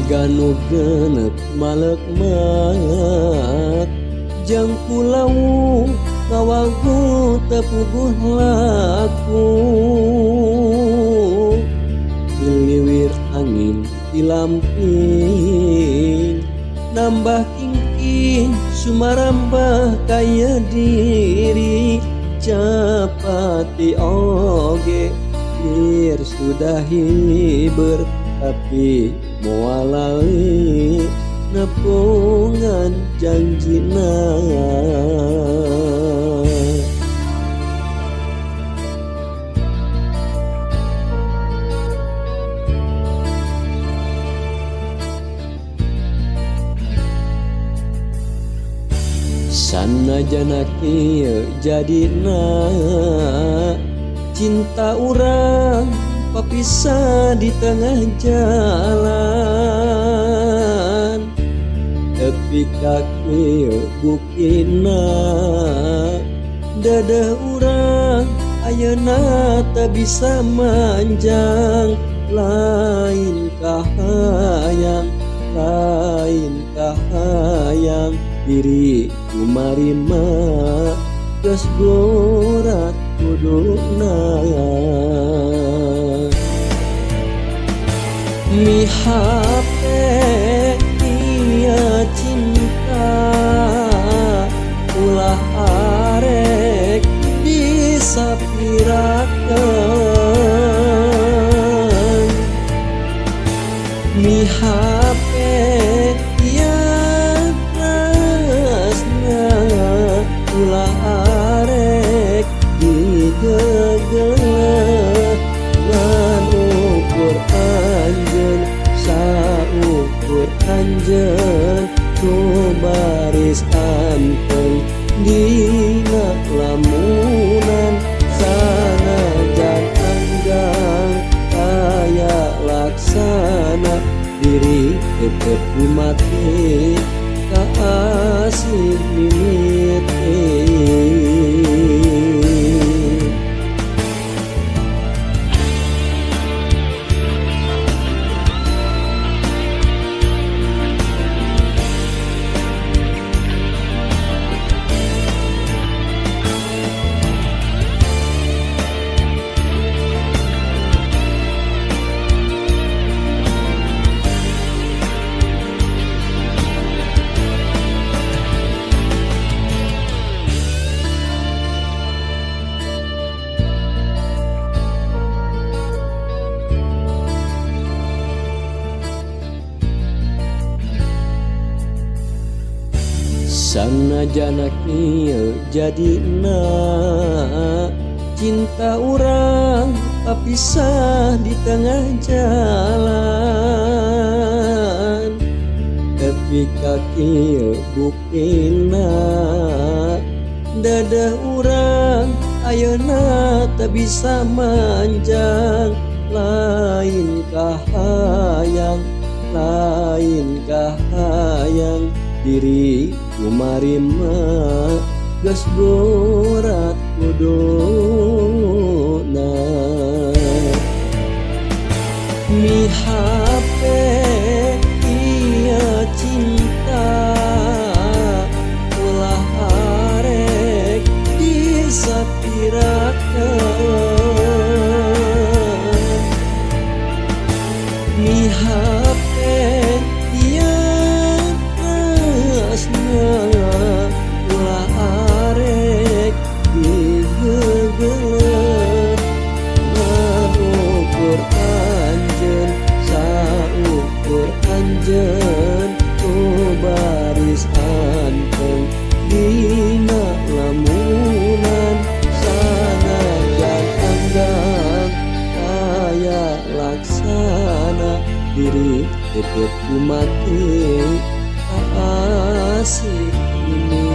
Ganu genep malek-mak jang pulau kawagu tepuguh laku diliwir angin dilamping nambah kingking sumarambah kaya diri capati oge bir sudahi tapi mualali nepungan janjina. Sanajana kieu jadina cinta urang papisah di tengah jalan tepi kaki bukina dadah urang ayeuna tak bisa manjang lain kahayang diri kumarima geus gorat kuduna mihape iya cinta ulah arek bisa pirakeun mihape iya tresna ulah arek digegeh ngan ukur anjeun saukur anjeun tu baris anteng dina lamunan sanajan anggang kaya laksana diri tetep mati kaasih mimiti. Sanajana kieu jadina cinta urang papisah di tengah jalan tepi kaki bukina dadah urang ayeuna tak bisa manjang lain kahayang diri kumarima geus gorat kuduna mihape iya cinta ulah arek disapirakeun mihape iya tresna ulah arek digegeh ngukur anjeun saukur anjeun tu baris anteng dina lamunan sanajan anggang kaya laksana diri tetep mati asih ini.